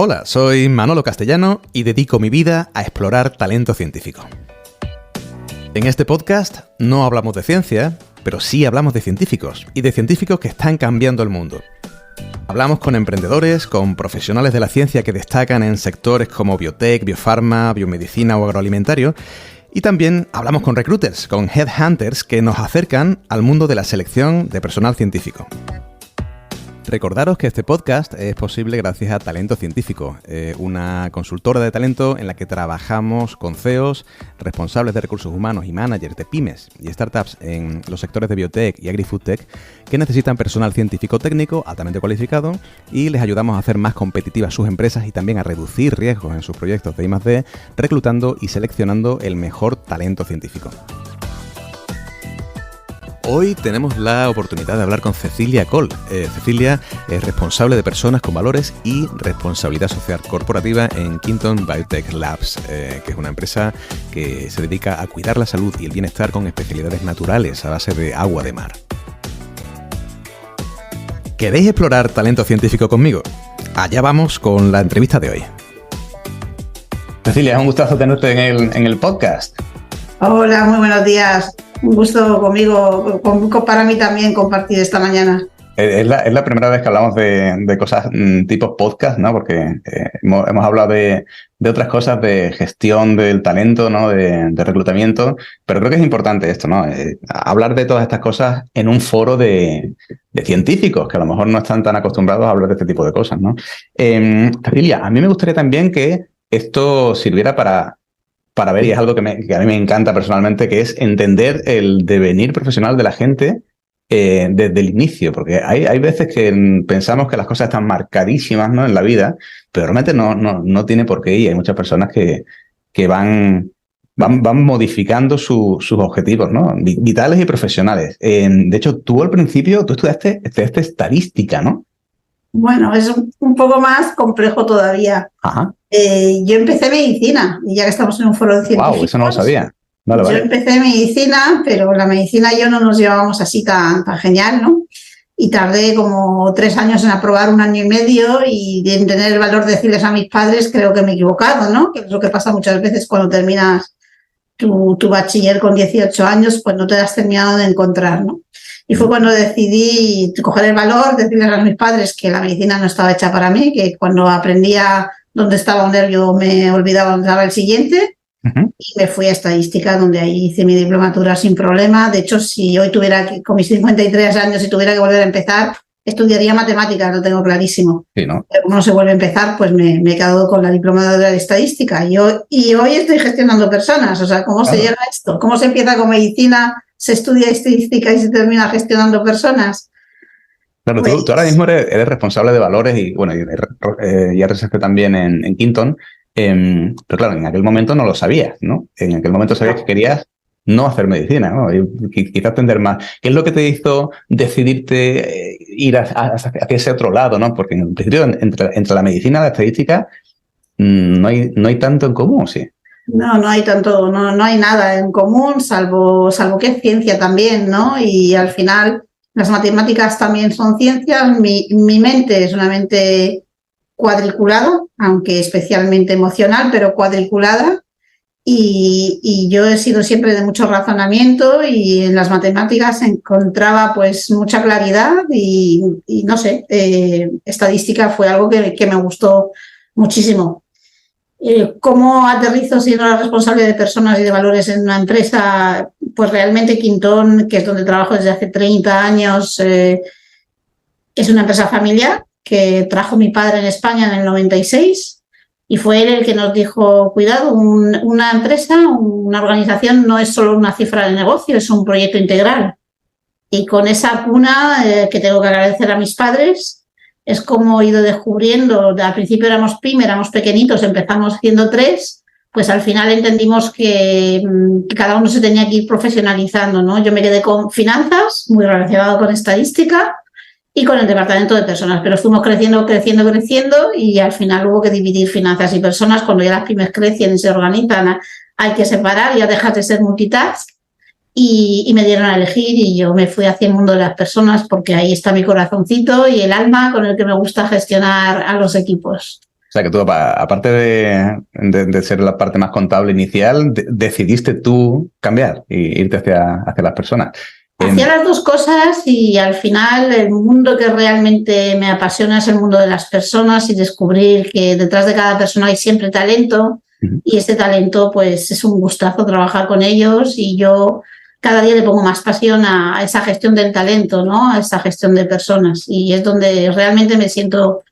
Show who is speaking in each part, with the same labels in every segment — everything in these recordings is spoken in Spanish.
Speaker 1: Hola, soy Manolo Castellano y dedico mi vida a explorar talento científico. En este podcast no hablamos de ciencia, pero sí hablamos de científicos y de científicos que están cambiando el mundo. Hablamos con emprendedores, con profesionales de la ciencia que destacan en sectores como biotech, biofarma, biomedicina o agroalimentario. Y también hablamos con recruiters, con headhunters que nos acercan al mundo de la selección de personal científico. Recordaros que este podcast es posible gracias a Talento Científico, una consultora de talento en la que trabajamos con CEOs, responsables de recursos humanos y managers de pymes y startups en los sectores de biotech y agri-foodtech que necesitan personal científico técnico altamente cualificado y les ayudamos a hacer más competitivas sus empresas y también a reducir riesgos en sus proyectos de I+D, reclutando y seleccionando el mejor talento científico. Hoy tenemos la oportunidad de hablar con Cecilia Coll. Cecilia es responsable de personas con valores y responsabilidad social corporativa en Quinton Biotech Labs, que es una empresa que se dedica a cuidar la salud y el bienestar con especialidades naturales a base de agua de mar. ¿Queréis explorar talento científico conmigo? Allá vamos con la entrevista de hoy.
Speaker 2: Cecilia, es un gustazo tenerte en el podcast.
Speaker 3: Hola, muy buenos días. Un gusto para mí también compartir esta mañana.
Speaker 2: Es la primera vez que hablamos de cosas tipo podcast, ¿no? Porque hemos hablado de otras cosas, de gestión del talento, ¿no? De reclutamiento, pero creo que es importante esto, ¿no? Hablar de todas estas cosas en un foro de científicos, que a lo mejor no están tan acostumbrados a hablar de este tipo de cosas, ¿no? Cecilia, a mí me gustaría también que esto sirviera para ver, y es algo que a mí me encanta personalmente, que es entender el devenir profesional de la gente desde el inicio, porque hay veces que pensamos que las cosas están marcadísimas, ¿no? En la vida, pero realmente no tiene por qué, y hay muchas personas que van modificando sus objetivos, ¿no? Vitales y profesionales. De hecho, tú al principio, tú estudiaste estadística, ¿no?
Speaker 3: Bueno, es un poco más complejo todavía.
Speaker 2: Ajá.
Speaker 3: Yo empecé medicina, y ya que estamos en un foro de científicos.
Speaker 2: Wow, eso no lo sabía. Vale.
Speaker 3: Yo empecé medicina, pero la medicina y yo no nos llevábamos así tan genial, ¿no? Y tardé como 3 años en aprobar, 1 año y medio, y en tener el valor de decirles a mis padres, creo que me he equivocado, ¿no? Que es lo que pasa muchas veces cuando terminas tu bachiller con 18 años, pues no te has terminado de encontrar, ¿no? Y fue cuando decidí coger el valor, decirles a mis padres que la medicina no estaba hecha para mí, que cuando aprendía dónde estaba un nervio me olvidaba dónde estaba el siguiente. Uh-huh. Y me fui a estadística, donde ahí hice mi diplomatura sin problema. De hecho, si hoy con mis 53 años, si tuviera que volver a empezar, estudiaría matemáticas, lo tengo clarísimo.
Speaker 2: Sí, ¿no?
Speaker 3: Pero como no se vuelve a empezar, pues me he quedado con la diplomatura de estadística. Y hoy estoy gestionando personas. O sea, ¿cómo se llega a esto? ¿Cómo se empieza con medicina, se estudia estadística y se termina gestionando personas?
Speaker 2: Claro, pues, tú ahora mismo eres responsable de valores y, bueno, y RSC también en Quinton. Pero claro, en aquel momento no lo sabías, ¿no? En aquel momento sabías que querías no hacer medicina, ¿no? Y quizás aprender más. ¿Qué es lo que te hizo decidirte ir hacia ese otro lado, ¿no? Porque en principio entre la medicina y la estadística no hay tanto en común, ¿sí?
Speaker 3: No hay tanto, no hay nada en común, salvo que es ciencia también, ¿no? Y al final las matemáticas también son ciencias. Mi mente es una mente cuadriculada, aunque especialmente emocional, pero cuadriculada. Y yo he sido siempre de mucho razonamiento, y en las matemáticas encontraba pues mucha claridad y no sé, estadística fue algo que me gustó muchísimo. ¿Cómo aterrizo siendo la responsable de personas y de valores en una empresa? Pues realmente Quinton, que es donde trabajo desde hace 30 años, es una empresa familiar que trajo mi padre en España en el 96. Y fue él el que nos dijo, cuidado, una empresa, una organización no es solo una cifra de negocio, es un proyecto integral. Y con esa cuna que tengo que agradecer a mis padres, es como he ido descubriendo. Al principio éramos pequeñitos, empezamos siendo 3, pues al final entendimos que cada uno se tenía que ir profesionalizando, ¿no? Yo me quedé con finanzas, muy relacionado con estadística, y con el departamento de personas, pero fuimos creciendo y al final hubo que dividir finanzas y personas. Cuando ya las pymes crecen y se organizan, hay que separar, ya dejas de ser multitask, y me dieron a elegir y yo me fui hacia el mundo de las personas porque ahí está mi corazoncito y el alma con el que me gusta gestionar a los equipos.
Speaker 2: O sea, que tú, aparte de ser la parte más contable inicial, decidiste tú cambiar e irte hacia las personas.
Speaker 3: Hacía las dos cosas y al final el mundo que realmente me apasiona es el mundo de las personas y descubrir que detrás de cada persona hay siempre talento y este talento pues es un gustazo trabajar con ellos y yo cada día le pongo más pasión a esa gestión del talento, ¿no? A esa gestión de personas y es donde realmente me siento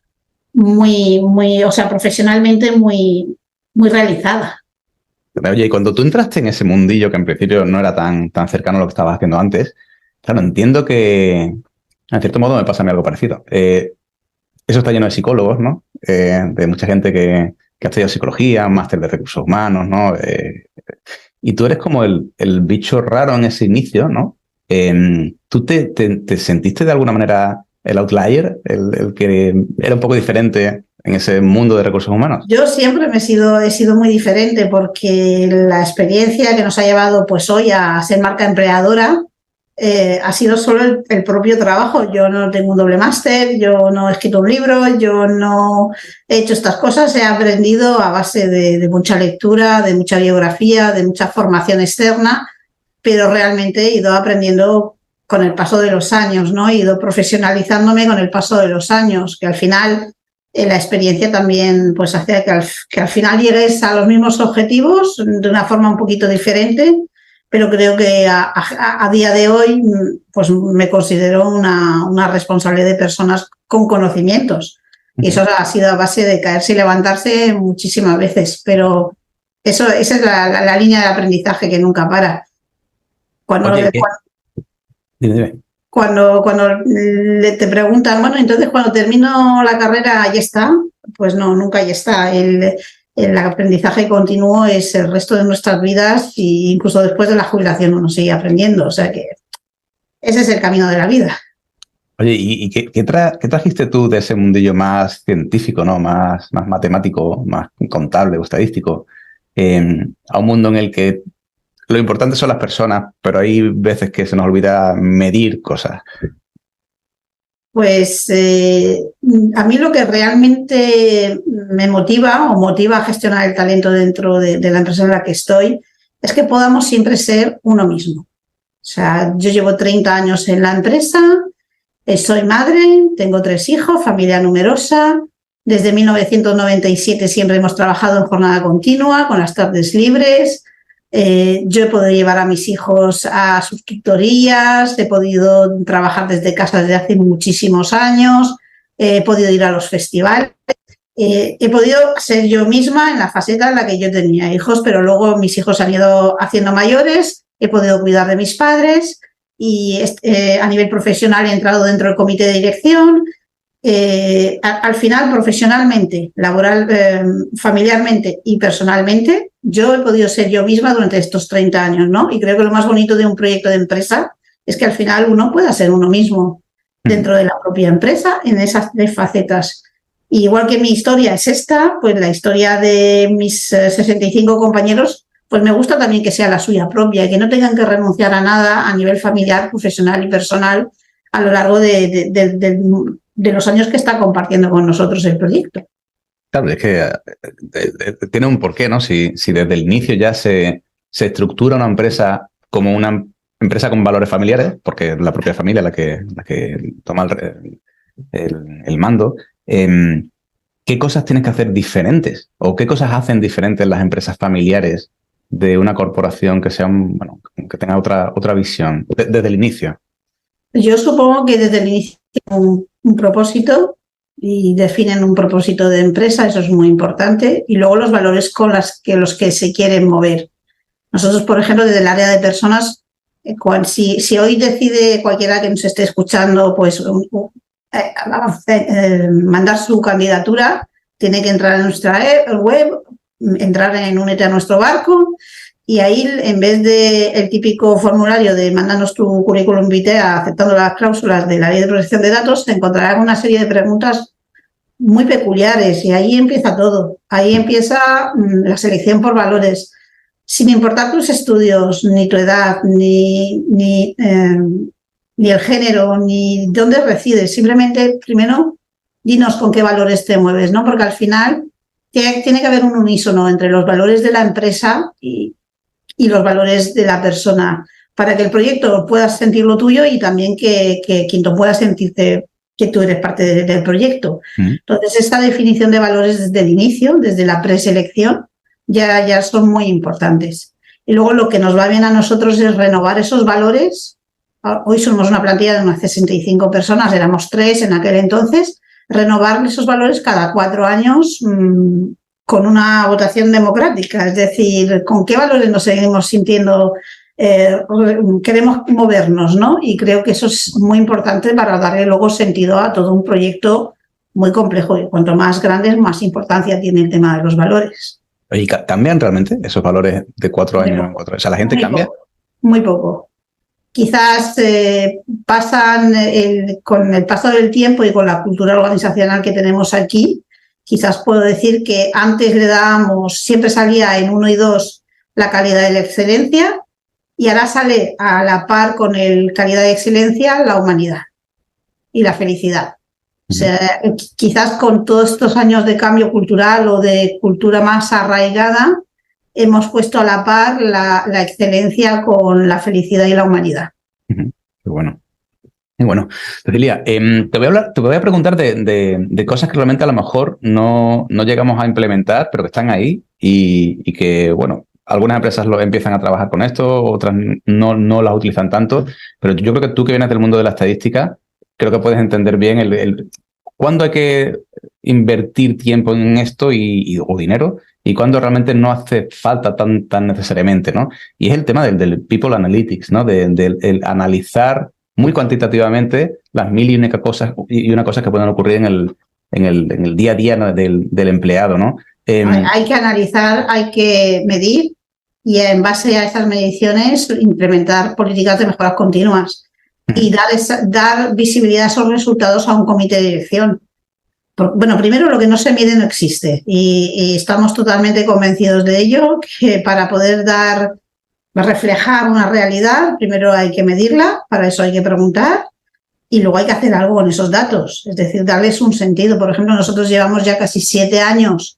Speaker 3: o sea, profesionalmente muy realizada.
Speaker 2: Oye, y cuando tú entraste en ese mundillo que en principio no era tan cercano a lo que estabas haciendo antes, claro, entiendo que, en cierto modo, me pasa a mí algo parecido. Eso está lleno de psicólogos, ¿no? De mucha gente que ha estudiado psicología, máster de recursos humanos, ¿no? Y tú eres como el bicho raro en ese inicio, ¿no? ¿Tú te sentiste de alguna manera el outlier, el que era un poco diferente en ese mundo de recursos humanos?
Speaker 3: Yo siempre he sido muy diferente porque la experiencia que nos ha llevado pues hoy a ser marca empleadora ha sido solo el propio trabajo. Yo no tengo un doble máster, yo no he escrito un libro, yo no he hecho estas cosas. He aprendido a base de mucha lectura, de mucha biografía, de mucha formación externa, pero realmente he ido aprendiendo con el paso de los años, ¿no? He ido profesionalizándome con el paso de los años, que al final la experiencia también pues hace que al final llegues a los mismos objetivos de una forma un poquito diferente, pero creo que a día de hoy pues me considero una responsable de personas con conocimientos. Y eso ha sido a base de caerse y levantarse muchísimas veces, pero esa es la línea de aprendizaje que nunca para. Cuando te preguntan, bueno, entonces cuando termino la carrera ya está, pues no, nunca ya está. El aprendizaje continuo es el resto de nuestras vidas e incluso después de la jubilación uno sigue aprendiendo. O sea que ese es el camino de la vida.
Speaker 2: Oye, ¿y qué trajiste tú de ese mundillo más científico, ¿no? Más matemático, más contable o estadístico, a un mundo en el que lo importante son las personas, pero hay veces que se nos olvida medir cosas?
Speaker 3: Pues a mí lo que realmente me motiva o motiva a gestionar el talento dentro de la empresa en la que estoy es que podamos siempre ser uno mismo. O sea, yo llevo 30 años en la empresa, soy madre, tengo 3 hijos, familia numerosa. Desde 1997 siempre hemos trabajado en jornada continua, con las tardes libres. Yo he podido llevar a mis hijos a suscriptorías, he podido trabajar desde casa desde hace muchísimos años, he podido ir a los festivales, he podido ser yo misma en la faceta en la que yo tenía hijos, pero luego mis hijos han ido haciendo mayores, he podido cuidar de mis padres y a nivel profesional he entrado dentro del comité de dirección. Al final, profesionalmente, familiarmente y personalmente, yo he podido ser yo misma durante estos 30 años, ¿no? Y creo que lo más bonito de un proyecto de empresa es que al final uno pueda ser uno mismo dentro de la propia empresa en esas 3 facetas. Y igual que mi historia es esta, pues la historia de mis 65 compañeros, pues me gusta también que sea la suya propia y que no tengan que renunciar a nada a nivel familiar, profesional y personal a lo largo de los años que está compartiendo con nosotros el proyecto.
Speaker 2: Claro, es que tiene un porqué, ¿no? Si desde el inicio ya se estructura una empresa como una empresa con valores familiares, porque es la propia familia la que toma el mando, ¿qué cosas tienes que hacer diferentes? ¿O qué cosas hacen diferentes las empresas familiares de una corporación que sea que tenga otra visión desde el inicio?
Speaker 3: Yo supongo que desde el inicio un propósito y definen un propósito de empresa, eso es muy importante, y luego los valores con los que se quieren mover. Nosotros, por ejemplo, desde el área de personas, si hoy decide cualquiera que nos esté escuchando pues mandar su candidatura, tiene que entrar en nuestra web, entrar en Únete a nuestro barco. Y ahí, en vez del típico formulario de mándanos tu currículum vitae aceptando las cláusulas de la Ley de Protección de Datos, te encontrarás una serie de preguntas muy peculiares y ahí empieza todo. Ahí empieza la selección por valores. Sin importar tus estudios, ni tu edad, ni el género, ni dónde resides. Simplemente, primero, dinos con qué valores te mueves, ¿no? Porque al final tiene que haber un unísono entre los valores de la empresa y los valores de la persona, para que el proyecto puedas sentirlo tuyo y también que quien te pueda sentirte que tú eres parte del proyecto. Entonces, esta definición de valores desde el inicio, desde la preselección, ya son muy importantes. Y luego lo que nos va bien a nosotros es renovar esos valores. Hoy somos una plantilla de unas 65 personas, éramos 3 en aquel entonces. Renovar esos valores cada 4 años con una votación democrática, es decir, con qué valores nos seguimos sintiendo, queremos movernos, ¿no? Y creo que eso es muy importante para darle luego sentido a todo un proyecto muy complejo. Y cuanto más grande, más importancia tiene el tema de los valores.
Speaker 2: Oye, ¿cambian realmente esos valores de 4 años en 4 años? O sea, ¿la gente cambia?
Speaker 3: Muy poco. Quizás pasan con el paso del tiempo y con la cultura organizacional que tenemos aquí, quizás puedo decir que antes le dábamos, siempre salía en 1 y 2 la calidad y la excelencia, y ahora sale a la par con el calidad y excelencia la humanidad y la felicidad. O sea, quizás con todos estos años de cambio cultural o de cultura más arraigada, hemos puesto a la par la excelencia con la felicidad y la humanidad.
Speaker 2: Qué bueno. Y bueno, Cecilia, te voy a preguntar de cosas que realmente a lo mejor no llegamos a implementar, pero que están ahí y que, bueno, algunas empresas empiezan a trabajar con esto, otras no las utilizan tanto, pero yo creo que tú que vienes del mundo de la estadística, creo que puedes entender bien cuándo hay que invertir tiempo en esto o dinero y cuándo realmente no hace falta tan necesariamente, ¿no? Y es el tema del People Analytics, ¿no? El analizar muy cuantitativamente las mil y una cosas que pueden ocurrir en el día a día, ¿no? del empleado, ¿no?
Speaker 3: Hay que analizar, hay que medir y en base a esas mediciones implementar políticas de mejoras continuas y dar visibilidad a esos resultados a un comité de dirección. Bueno, primero lo que no se mide no existe y estamos totalmente convencidos de ello, que para poder reflejar una realidad, primero hay que medirla, para eso hay que preguntar y luego hay que hacer algo con esos datos, es decir, darles un sentido. Por ejemplo, nosotros llevamos ya casi 7 años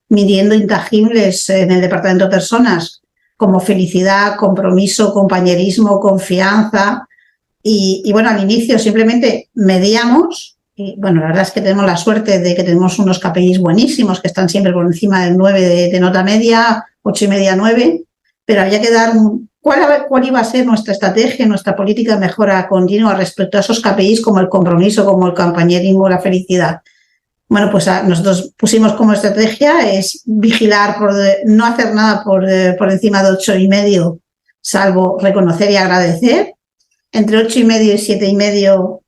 Speaker 3: midiendo intangibles en el departamento de personas como felicidad, compromiso, compañerismo, confianza y bueno, al inicio simplemente medíamos y bueno, la verdad es que tenemos la suerte de que tenemos unos KPIs buenísimos que están siempre por encima del 9 de nota media, 8,5, 9, pero había que dar cuál iba a ser nuestra estrategia, nuestra política de mejora continua respecto a esos KPIs como el compromiso, como el compañerismo, la felicidad. Bueno, pues nosotros pusimos como estrategia es vigilar, no hacer nada por encima de 8,5, salvo reconocer y agradecer. Entre 8,5 y 7,5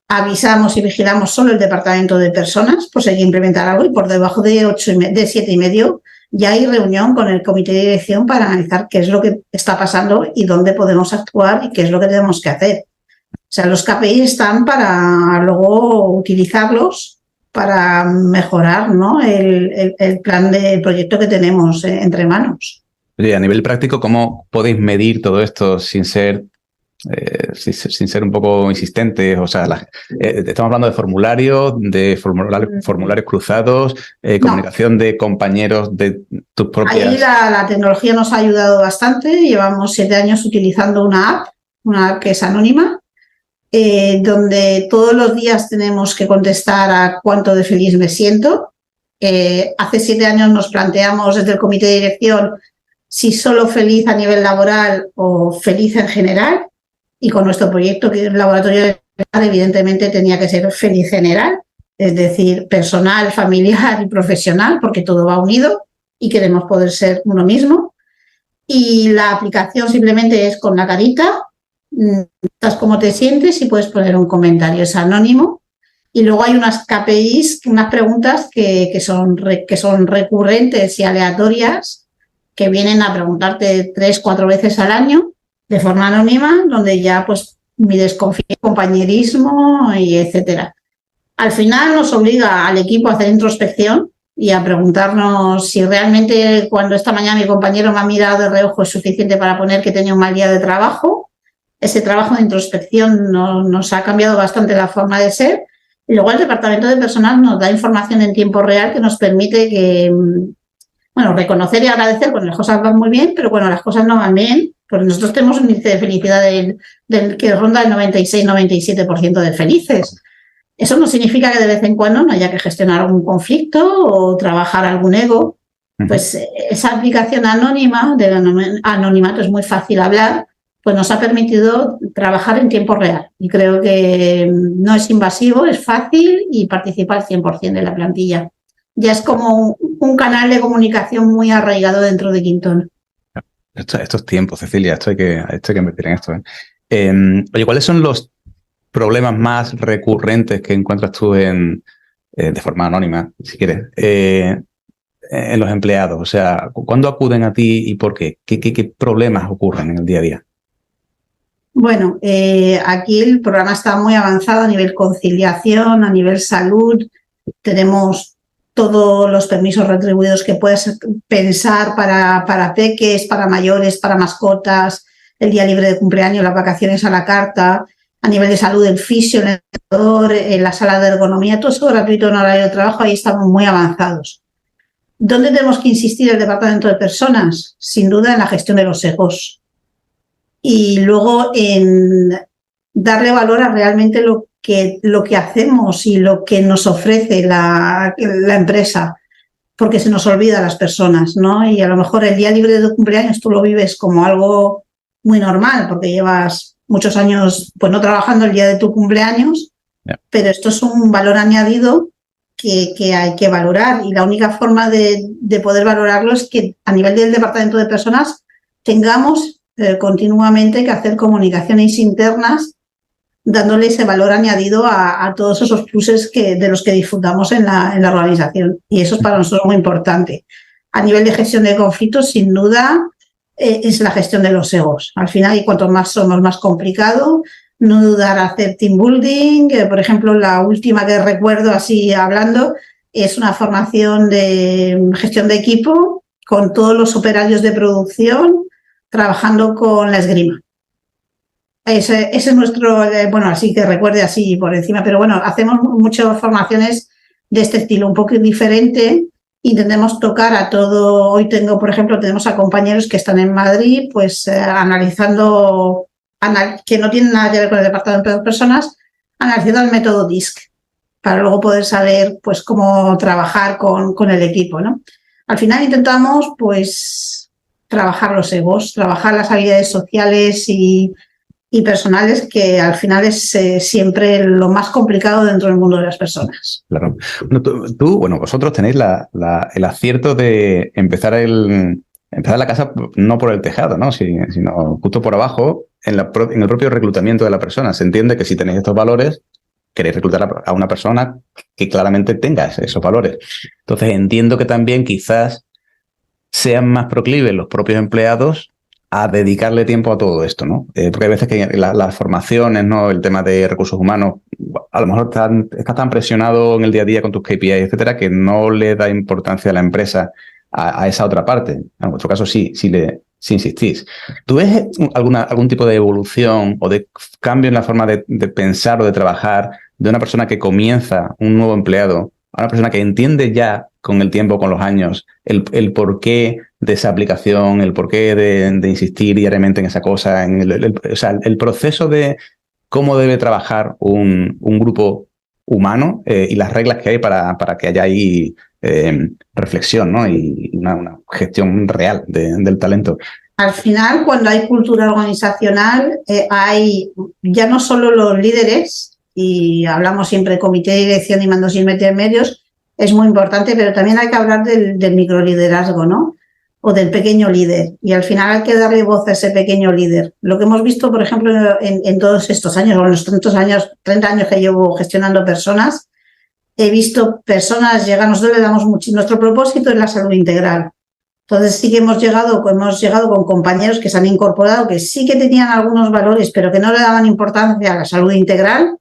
Speaker 3: avisamos y vigilamos solo el departamento de personas por si hay que implementar algo y por debajo de 7,5 ya hay reunión con el comité de dirección para analizar qué es lo que está pasando y dónde podemos actuar y qué es lo que tenemos que hacer. O sea, los KPI están para luego utilizarlos para mejorar, ¿no? el plan de proyecto que tenemos entre manos.
Speaker 2: Oye, a nivel práctico, ¿cómo podéis medir todo esto sin ser un poco insistentes? O sea, estamos hablando de formularios cruzados, comunicación de compañeros de tus propias...
Speaker 3: Ahí la tecnología nos ha ayudado bastante. Llevamos 7 años utilizando una app que es anónima, donde todos los días tenemos que contestar a cuánto de feliz me siento. Hace 7 años nos planteamos desde el comité de dirección si solo feliz a nivel laboral o feliz en general. Y con nuestro proyecto, que es el laboratorio de evidentemente tenía que ser feliz general, es decir, personal, familiar y profesional, porque todo va unido y queremos poder ser uno mismo. Y la aplicación simplemente es con la carita, estás cómo te sientes y puedes poner un comentario, es anónimo. Y luego hay unas KPIs, unas preguntas que son recurrentes y aleatorias, que vienen a preguntarte 3-4 veces al año, de forma anónima, donde ya pues mides confianza, compañerismo y etcétera. Al final nos obliga al equipo a hacer introspección y a preguntarnos si realmente cuando esta mañana mi compañero me ha mirado de reojo es suficiente para poner que tenía un mal día de trabajo. Ese trabajo de introspección nos ha cambiado bastante la forma de ser Y luego el departamento de personal nos da información en tiempo real que nos permite reconocer y agradecer cuando las cosas van muy bien, pero cuando las cosas no van bien, pues nosotros tenemos un índice de felicidad que ronda el 96-97% de felices. Eso no significa que de vez en cuando no haya que gestionar algún conflicto o trabajar algún ego. Pues esa aplicación anónima, del anonimato es muy fácil hablar, pues nos ha permitido trabajar en tiempo real. Y creo que no es invasivo, es fácil y participa al 100% de la plantilla. Ya es como un canal de comunicación muy arraigado dentro de Quintón.
Speaker 2: Estos tiempos, Cecilia, esto hay que invertir en esto. Oye, ¿cuáles son los problemas más recurrentes que encuentras tú de forma anónima, si quieres, en los empleados? O sea, ¿cuándo acuden a ti y por qué? ¿Qué problemas ocurren en el día a día?
Speaker 3: Bueno, aquí el programa está muy avanzado a nivel conciliación, a nivel salud. Tenemos todos los permisos retribuidos que puedes pensar para peques, para mayores, para mascotas, el día libre de cumpleaños, las vacaciones a la carta. A nivel de salud, el fisio, el entrenador, la sala de ergonomía, todo eso gratuito en horario de trabajo, ahí estamos muy avanzados. ¿Dónde tenemos que insistir el departamento de personas? Sin duda en la gestión de los egos. Y luego en darle valor a realmente lo que hacemos y lo que nos ofrece la empresa, porque se nos olvida a las personas, ¿no? Y a lo mejor el día libre de cumpleaños tú lo vives como algo muy normal, porque llevas muchos años pues no trabajando el día de tu cumpleaños, pero esto es un valor añadido que hay que valorar, y la única forma de poder valorarlo es que a nivel del departamento de personas tengamos continuamente que hacer comunicaciones internas dándole ese valor añadido a todos esos pluses de los que disfrutamos en la organización, y eso es para nosotros muy importante. A nivel de gestión de conflictos, sin duda, es la gestión de los egos. Al final, y cuanto más somos, más complicado. No dudar a hacer team building. Por ejemplo, la última que recuerdo así hablando es una formación de gestión de equipo con todos los operarios de producción trabajando con la esgrima. Ese es nuestro, así que recuerde así por encima, pero bueno, hacemos muchas formaciones de este estilo, un poco diferente. Intentemos tocar a todo. Hoy por ejemplo, tenemos a compañeros que están en Madrid, pues analizando, que no tienen nada que ver con el departamento de personas, analizando el método DISC, para luego poder saber pues cómo trabajar con el equipo, ¿no? Al final intentamos pues trabajar los egos, trabajar las habilidades sociales y personales, que al final es siempre lo más complicado dentro del mundo de las personas.
Speaker 2: Claro. Vosotros tenéis el acierto de empezar la casa no por el tejado, ¿no? Sino justo por abajo, en el propio reclutamiento de la persona. Se entiende que si tenéis estos valores, queréis reclutar a una persona que claramente tenga esos valores. Entonces entiendo que también quizás sean más proclives los propios empleados a dedicarle tiempo a todo esto, ¿no? Porque hay veces que las formaciones, ¿no? El tema de recursos humanos, a lo mejor estás tan presionado en el día a día con tus KPIs, etcétera, que no le da importancia a la empresa a esa otra parte. En vuestro caso sí insistís. ¿Tú ves algún tipo de evolución o de cambio en la forma de pensar o de trabajar de una persona que comienza, un nuevo empleado, a una persona que entiende ya con el tiempo, con los años, el porqué de esa aplicación, el porqué de insistir diariamente en esa cosa, el proceso de cómo debe trabajar un grupo humano y las reglas que hay para que haya ahí reflexión, ¿no? Y una gestión real del talento?
Speaker 3: Al final, cuando hay cultura organizacional, hay ya no solo los líderes, y hablamos siempre de comité de dirección y mandos intermedios, es muy importante, pero también hay que hablar del microliderazgo, ¿no? O del pequeño líder. Y al final hay que darle voz a ese pequeño líder. Lo que hemos visto, por ejemplo, en todos estos años, o en los 30 años que llevo gestionando personas, he visto personas llegar. Nosotros le damos mucho. Nuestro propósito es la salud integral. Entonces sí que hemos llegado con compañeros que se han incorporado, que sí que tenían algunos valores, pero que no le daban importancia a la salud integral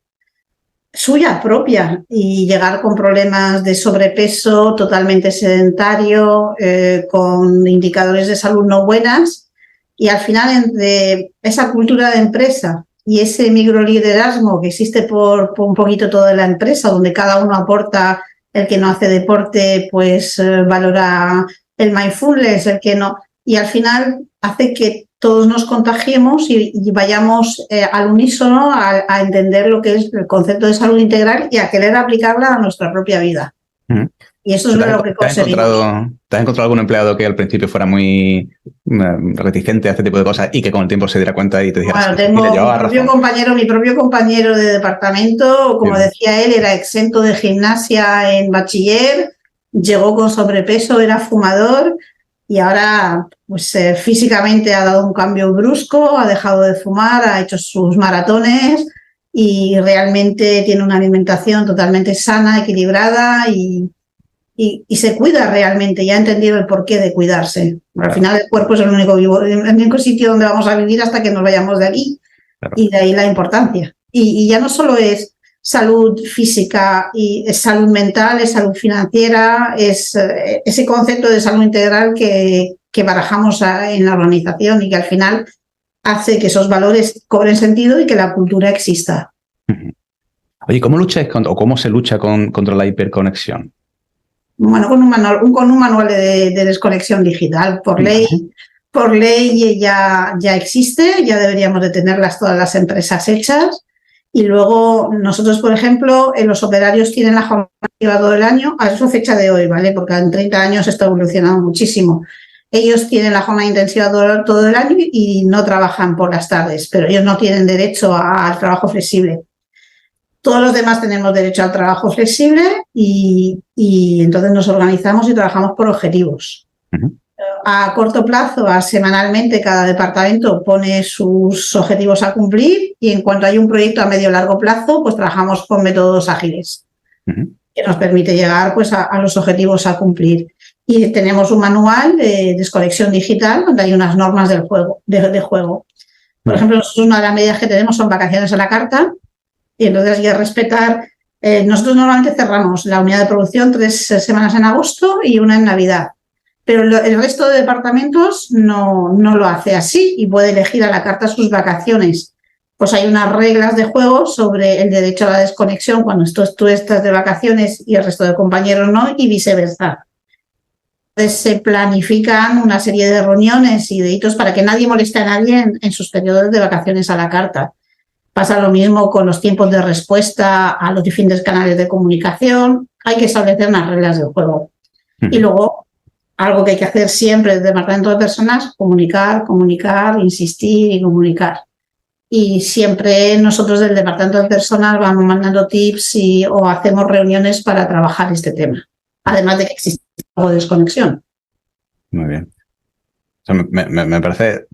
Speaker 3: suya propia, y llegar con problemas de sobrepeso, totalmente sedentario, con indicadores de salud no buenas, y al final de esa cultura de empresa y ese microliderazgo que existe por un poquito toda la empresa, donde cada uno aporta, el que no hace deporte pues valora el mindfulness, el que no, y al final hace que todos nos contagiemos y vayamos al unísono a entender lo que es el concepto de salud integral y a querer aplicarla a nuestra propia vida. Y eso es lo que conseguimos.
Speaker 2: ¿Te has encontrado algún empleado que al principio fuera muy reticente a este tipo de cosas y que con el tiempo se diera cuenta y te dijera...
Speaker 3: Bueno, tengo mi propio compañero de departamento, como decía él, era exento de gimnasia en bachiller, llegó con sobrepeso, era fumador y ahora pues físicamente ha dado un cambio brusco, ha dejado de fumar, ha hecho sus maratones y realmente tiene una alimentación totalmente sana, equilibrada y se cuida realmente, ya ha entendido el porqué de cuidarse. Al final el cuerpo es el único sitio donde vamos a vivir hasta que nos vayamos de aquí. Claro. Y de ahí la importancia. Y ya no solo es salud física, y es salud mental, es salud financiera, es ese concepto de salud integral que barajamos en la organización y que al final hace que esos valores cobren sentido y que la cultura exista.
Speaker 2: Oye, ¿cómo lucháis o cómo se lucha contra la hiperconexión?
Speaker 3: Bueno, con un manual de desconexión digital. Por ley ya existe, ya deberíamos de tenerlas todas las empresas hechas. Y luego nosotros, por ejemplo, los operarios tienen la jornada activa todo el año, a eso fecha de hoy, ¿vale? Porque en 30 años esto ha evolucionado muchísimo. Ellos tienen la jornada intensiva todo el año y no trabajan por las tardes, pero ellos no tienen derecho al trabajo flexible. Todos los demás tenemos derecho al trabajo flexible y entonces nos organizamos y trabajamos por objetivos. A corto plazo, semanalmente, cada departamento pone sus objetivos a cumplir y en cuanto hay un proyecto a medio o largo plazo, pues trabajamos con métodos ágiles que nos permite llegar pues, a los objetivos a cumplir. Y tenemos un manual de desconexión digital donde hay unas normas de juego. Por ejemplo, nosotros una de las medidas que tenemos son vacaciones a la carta. Y entonces hay que respetar, nosotros normalmente cerramos la unidad de producción 3 semanas en agosto y una en Navidad, pero el resto de departamentos no lo hace así y puede elegir a la carta sus vacaciones. Pues hay unas reglas de juego sobre el derecho a la desconexión cuando tú estás de vacaciones y el resto de compañeros no y viceversa. Entonces se planifican una serie de reuniones y de hitos para que nadie moleste a nadie en sus periodos de vacaciones a la carta. Pasa lo mismo con los tiempos de respuesta a los diferentes canales de comunicación. Hay que establecer unas reglas del juego. Y luego, algo que hay que hacer siempre desde el departamento de personas, comunicar, insistir y comunicar. Y siempre nosotros del departamento de personas vamos mandando tips o hacemos reuniones para trabajar este tema. Además de que existe algo de desconexión.
Speaker 2: Muy bien. O sea, me parece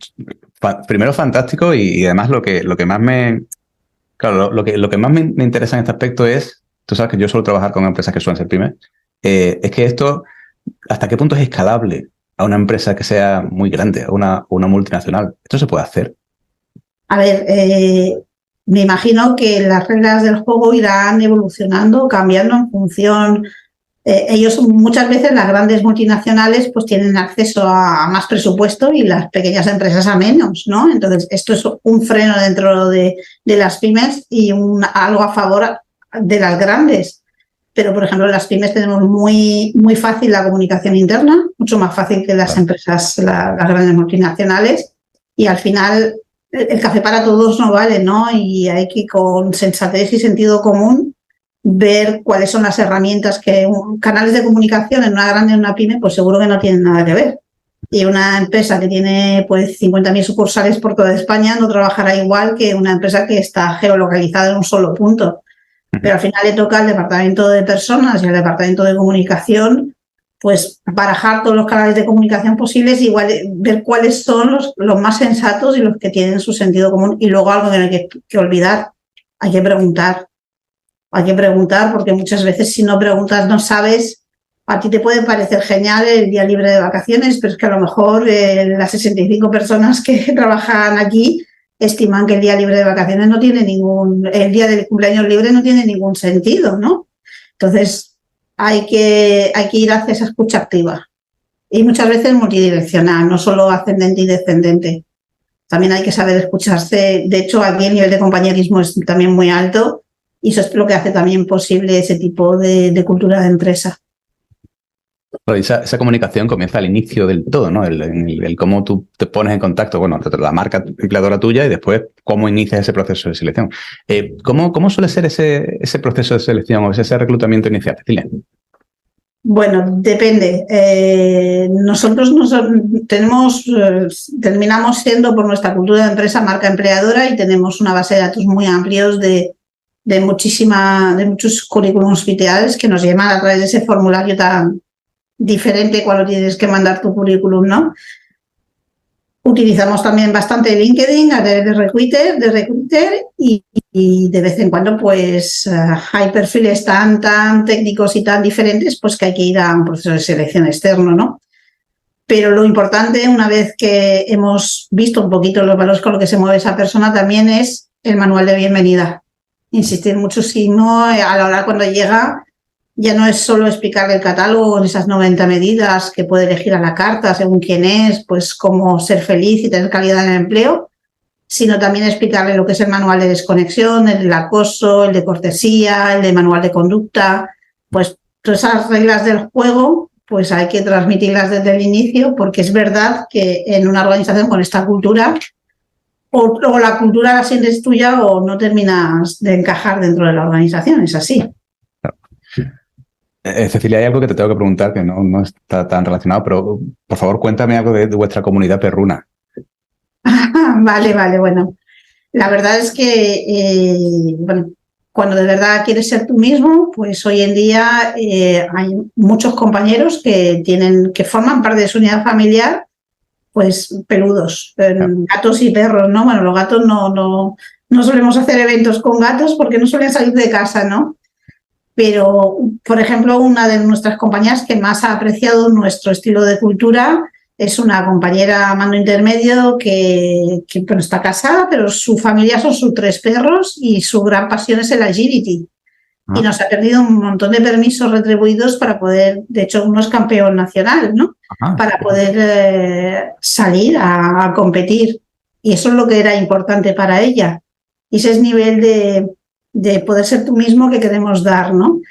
Speaker 2: primero fantástico y además lo que más me... Claro, lo que más me interesa en este aspecto es, tú sabes que yo suelo trabajar con empresas que suelen ser pymes, es que esto, ¿hasta qué punto es escalable a una empresa que sea muy grande, a una multinacional? ¿Esto se puede hacer?
Speaker 3: A ver, me imagino que las reglas del juego irán evolucionando, cambiando en función... ellos muchas veces, las grandes multinacionales, pues tienen acceso a más presupuesto y las pequeñas empresas a menos, ¿no? Entonces, esto es un freno dentro de las pymes y algo a favor de las grandes. Pero, por ejemplo, las pymes tenemos muy fácil la comunicación interna, mucho más fácil que las empresas, las grandes multinacionales. Y al final, el café para todos no vale, ¿no? Y hay que, con sensatez y sentido común, ver cuáles son las herramientas que canales de comunicación en una grande y en una pyme, pues seguro que no tienen nada que ver. Y una empresa que tiene pues 50.000 sucursales por toda España no trabajará igual que una empresa que está geolocalizada en un solo punto. Pero al final le toca al departamento de personas y al departamento de comunicación pues barajar todos los canales de comunicación posibles y igual ver cuáles son los más sensatos y los que tienen su sentido común. Y luego algo que no hay que olvidar, hay que preguntar. Hay que preguntar porque muchas veces si no preguntas no sabes. A ti te puede parecer genial el día libre de vacaciones, pero es que a lo mejor las 65 personas que trabajan aquí estiman que el día libre de vacaciones no tiene el día del cumpleaños libre no tiene ningún sentido, ¿no? Entonces hay que ir hacia esa escucha activa y muchas veces multidireccional, no solo ascendente y descendente. También hay que saber escucharse. De hecho, aquí el nivel de compañerismo es también muy alto y eso es lo que hace también posible ese tipo de cultura de empresa.
Speaker 2: Pero esa comunicación comienza al inicio del todo, ¿no? El cómo tú te pones en contacto, bueno, la marca empleadora tuya y después cómo inicias ese proceso de selección. ¿Cómo suele ser ese proceso de selección o ese reclutamiento inicial, Cecilia?
Speaker 3: Bueno, depende. Nosotros terminamos siendo por nuestra cultura de empresa marca empleadora y tenemos una base de datos muy amplios de muchos currículums vitae que nos llevan a través de ese formulario tan diferente cuando tienes que mandar tu currículum, ¿no? Utilizamos también bastante LinkedIn a través de Recruiter y de vez en cuando pues hay perfiles tan técnicos y tan diferentes pues que hay que ir a un proceso de selección externo, ¿no? Pero lo importante, una vez que hemos visto un poquito los valores con los que se mueve esa persona, también es el manual de bienvenida. Insistir mucho, si no, a la hora cuando llega ya no es solo explicarle el catálogo en esas 90 medidas que puede elegir a la carta según quién es, pues cómo ser feliz y tener calidad en el empleo, sino también explicarle lo que es el manual de desconexión, el del acoso, el de cortesía, el de manual de conducta, pues todas esas reglas del juego, pues hay que transmitirlas desde el inicio, porque es verdad que en una organización con esta cultura, o la cultura la sientes tuya o no terminas de encajar dentro de la organización, es así.
Speaker 2: Cecilia, hay algo que te tengo que preguntar que no está tan relacionado, pero por favor cuéntame algo de vuestra comunidad perruna.
Speaker 3: Vale, bueno. La verdad es que, cuando de verdad quieres ser tú mismo, pues hoy en día hay muchos compañeros que forman parte de su unidad familiar, pues peludos, gatos y perros, ¿no? Bueno, los gatos no solemos hacer eventos con gatos porque no suelen salir de casa, ¿no? Pero, por ejemplo, una de nuestras compañeras que más ha apreciado nuestro estilo de cultura es una compañera mando intermedio que bueno, está casada, pero su familia son sus 3 perros y su gran pasión es el agility. Y nos ha perdido un montón de permisos retribuidos para poder, de hecho, uno es campeón nacional, ¿no? Para poder salir a competir. Y eso es lo que era importante para ella. Y ese es el nivel de poder ser tú mismo que queremos dar, ¿no?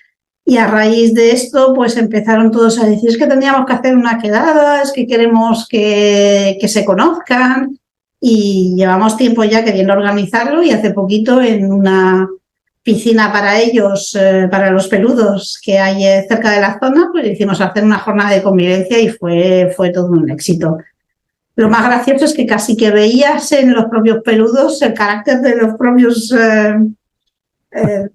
Speaker 3: Y a raíz de esto, pues empezaron todos a decir, es que tendríamos que hacer una quedada, es que queremos que se conozcan, y llevamos tiempo ya queriendo organizarlo, y hace poquito en una piscina para ellos, para los peludos que hay cerca de la zona, pues hicimos hacer una jornada de convivencia y fue todo un éxito. Lo más gracioso es que casi que veías en los propios peludos el carácter de los propios...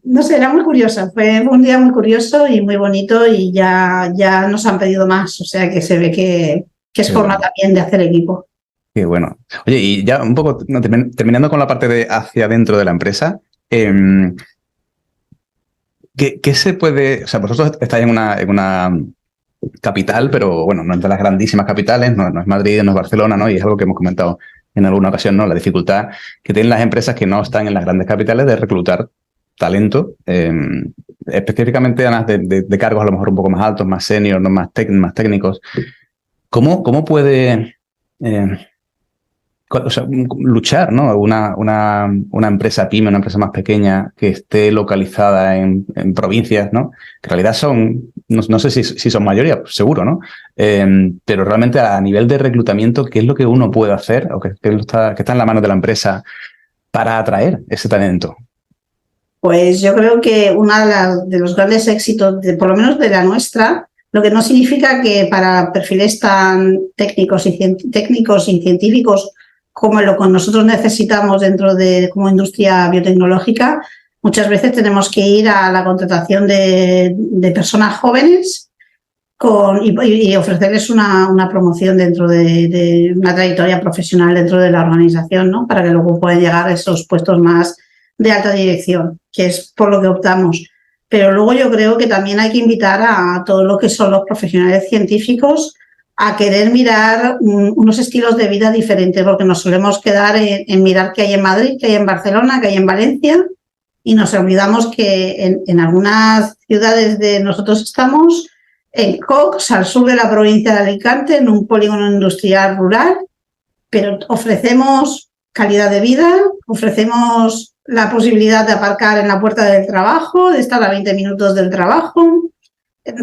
Speaker 3: no sé, era muy curioso, fue un día muy curioso y muy bonito y ya nos han pedido más, o sea que se ve que es forma también de hacer equipo.
Speaker 2: Qué bueno. Oye, y ya un poco terminando con la parte de hacia dentro de la empresa, ¿qué se puede...? O sea, vosotros estáis en una capital, pero bueno, no es de las grandísimas capitales, no es Madrid, no es Barcelona, ¿no? Y es algo que hemos comentado en alguna ocasión, ¿no? La dificultad que tienen las empresas que no están en las grandes capitales de reclutar talento, específicamente además de cargos a lo mejor un poco más altos, más senior, ¿no? más técnicos. ¿Cómo puede luchar, ¿no? una empresa pyme, una empresa más pequeña que esté localizada en provincias, ¿no? Que en realidad son, no sé si son mayoría, seguro, ¿no? Pero realmente a nivel de reclutamiento, ¿qué es lo que uno puede hacer o qué está en la mano de la empresa para atraer ese talento?
Speaker 3: Pues yo creo que uno de los grandes éxitos, por lo menos de la nuestra, lo que no significa que para perfiles tan técnicos y científicos como lo que nosotros necesitamos dentro de como industria biotecnológica, muchas veces tenemos que ir a la contratación de personas jóvenes y ofrecerles una promoción dentro de una trayectoria profesional dentro de la organización, ¿no? Para que luego puedan llegar a esos puestos más de alta dirección, que es por lo que optamos. Pero luego yo creo que también hay que invitar a todo lo que son los profesionales científicos a querer mirar unos estilos de vida diferentes, porque nos solemos quedar en mirar qué hay en Madrid, qué hay en Barcelona, qué hay en Valencia, y nos olvidamos que en algunas ciudades de nosotros estamos, en Cox, al sur de la provincia de Alicante, en un polígono industrial rural, pero ofrecemos calidad de vida, ofrecemos la posibilidad de aparcar en la puerta del trabajo, de estar a 20 minutos del trabajo.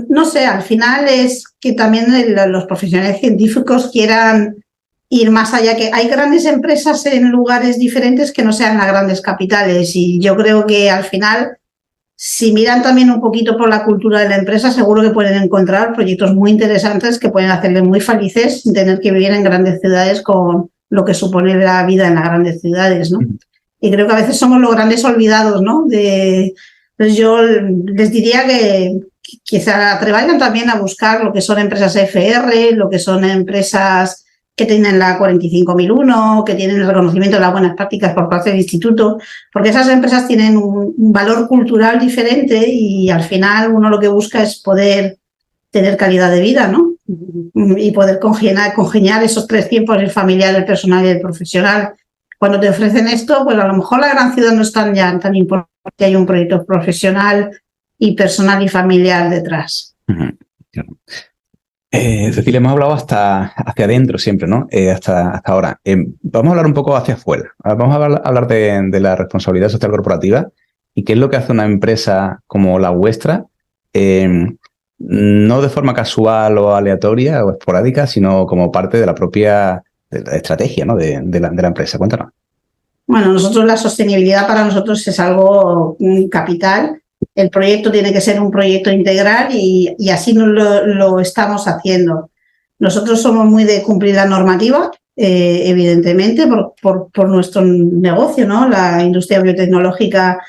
Speaker 3: No sé, al final es que también los profesionales científicos quieran ir más allá, que hay grandes empresas en lugares diferentes que no sean las grandes capitales, y yo creo que al final, si miran también un poquito por la cultura de la empresa, seguro que pueden encontrar proyectos muy interesantes que pueden hacerles muy felices sin tener que vivir en grandes ciudades con lo que supone la vida en las grandes ciudades, ¿no? Y creo que a veces somos los grandes olvidados, ¿no? Pues yo les diría que se atrevan también a buscar lo que son empresas FR, lo que son empresas que tienen la 45001, que tienen el reconocimiento de las buenas prácticas por parte del instituto, porque esas empresas tienen un valor cultural diferente y al final uno lo que busca es poder tener calidad de vida, ¿no? Y poder congeniar esos tres tiempos, el familiar, el personal y el profesional. Cuando te ofrecen esto, pues a lo mejor la gran ciudad no es tan importante, que hay un proyecto profesional y personal y familiar detrás.
Speaker 2: Claro. Cecilia, hemos hablado hacia adentro siempre, ¿no? Hasta ahora. Vamos a hablar un poco hacia afuera. Vamos a hablar de la responsabilidad social corporativa y qué es lo que hace una empresa como la vuestra, no de forma casual o aleatoria o esporádica, sino como parte de la propia estrategia, ¿no? de la empresa. Cuéntanos.
Speaker 3: Bueno, la sostenibilidad para nosotros es algo capital. El proyecto tiene que ser un proyecto integral y así lo estamos haciendo. Nosotros somos muy de cumplir la normativa, evidentemente, por nuestro negocio, ¿no? La industria biotecnológica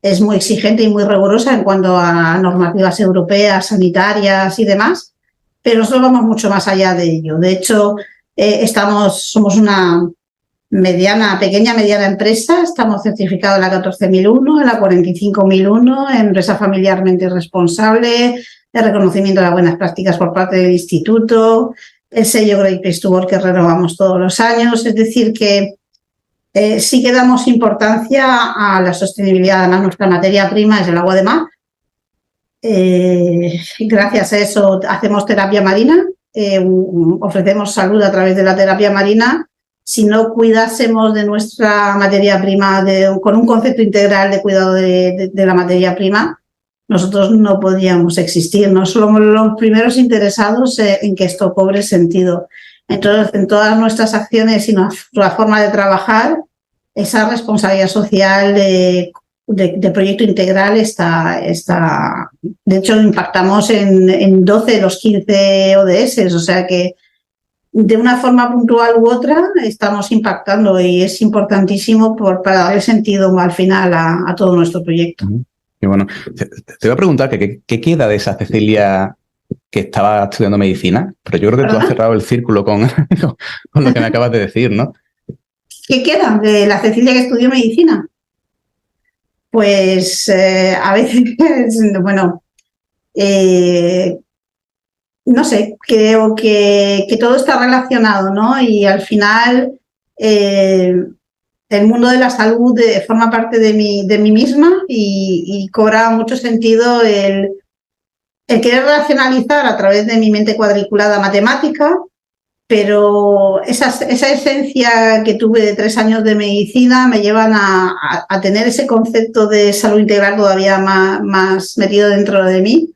Speaker 3: es muy exigente y muy rigurosa en cuanto a normativas europeas, sanitarias y demás, pero nosotros vamos mucho más allá de ello. De hecho, somos una pequeña, mediana empresa, estamos certificados en la 14001, en la 45001, empresa familiarmente responsable, el reconocimiento de las buenas prácticas por parte del instituto, el sello Great Place to Work que renovamos todos los años, es decir que sí que damos importancia a la sostenibilidad. Además, nuestra materia prima es el agua de mar. Gracias a eso hacemos terapia marina, ofrecemos salud a través de la terapia marina. Si no cuidásemos de nuestra materia prima con un concepto integral de cuidado de la materia prima, nosotros no podríamos existir. No somos los primeros interesados en que esto cobre sentido. Entonces, en todas nuestras acciones y nuestra forma de trabajar, esa responsabilidad social de proyecto integral está. De hecho, impactamos en 12 de los 15 ODS, o sea que de una forma puntual u otra estamos impactando y es importantísimo para darle sentido al final a todo nuestro proyecto.
Speaker 2: Y bueno, te voy a preguntar ¿qué queda de esa Cecilia que estaba estudiando medicina? Pero yo creo que tú has cerrado el círculo con lo que me acabas de decir, ¿no?
Speaker 3: ¿Qué queda de la Cecilia que estudió medicina? Pues a veces, bueno, no sé, creo que todo está relacionado, ¿no? Y al final el mundo de la salud forma parte de mí misma y cobra mucho sentido el querer racionalizar a través de mi mente cuadriculada matemática, pero esa esencia que tuve de 3 años de medicina me llevan a tener ese concepto de salud integral todavía más metido dentro de mí.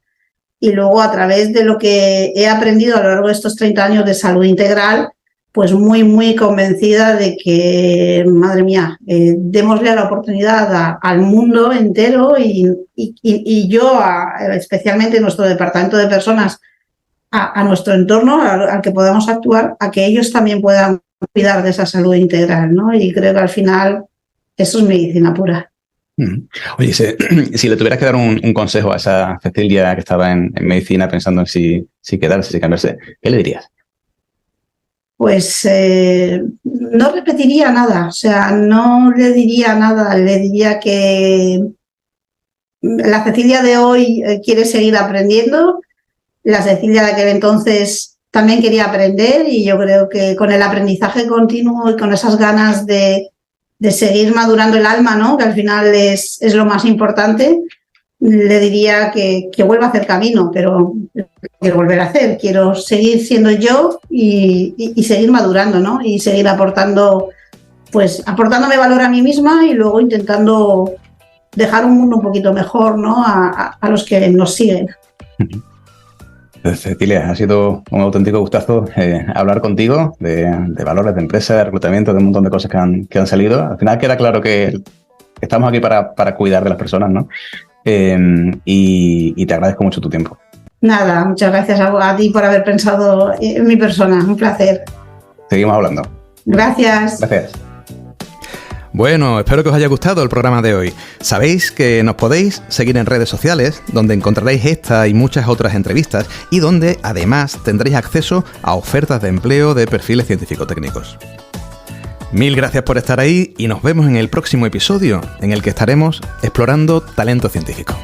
Speaker 3: Y luego, a través de lo que he aprendido a lo largo de estos 30 años de salud integral, pues muy, muy convencida de que, madre mía, démosle la oportunidad al mundo entero y yo, especialmente nuestro departamento de personas, a nuestro entorno, al que podamos actuar, a que ellos también puedan cuidar de esa salud integral, ¿no? Y creo que al final eso es medicina pura.
Speaker 2: Oye, si le tuvieras que dar un consejo a esa Cecilia que estaba en medicina pensando en si quedarse, si cambiarse, ¿qué le dirías?
Speaker 3: Pues no repetiría nada, o sea, no le diría nada, le diría que la Cecilia de hoy quiere seguir aprendiendo, la Cecilia de aquel entonces también quería aprender y yo creo que con el aprendizaje continuo y con esas ganas de seguir madurando el alma, ¿no? Que al final es lo más importante, le diría que vuelva a hacer camino, pero quiero volver a hacer, quiero seguir siendo yo y seguir madurando, ¿no? Y seguir aportando pues aportándome valor a mí misma y luego intentando dejar un mundo un poquito mejor, ¿no? a los que nos siguen.
Speaker 2: Cecilia, ha sido un auténtico gustazo hablar contigo de valores de empresa, de reclutamiento, de un montón de cosas que han salido. Al final queda claro que estamos aquí para cuidar de las personas, ¿no? Y te agradezco mucho tu tiempo.
Speaker 3: Nada, muchas gracias a ti por haber pensado en mi persona. Un placer.
Speaker 2: Seguimos hablando.
Speaker 3: Gracias.
Speaker 2: Gracias.
Speaker 1: Bueno, espero que os haya gustado el programa de hoy. Sabéis que nos podéis seguir en redes sociales, donde encontraréis esta y muchas otras entrevistas y donde además tendréis acceso a ofertas de empleo de perfiles científico-técnicos. Mil gracias por estar ahí y nos vemos en el próximo episodio, en el que estaremos explorando talento científico.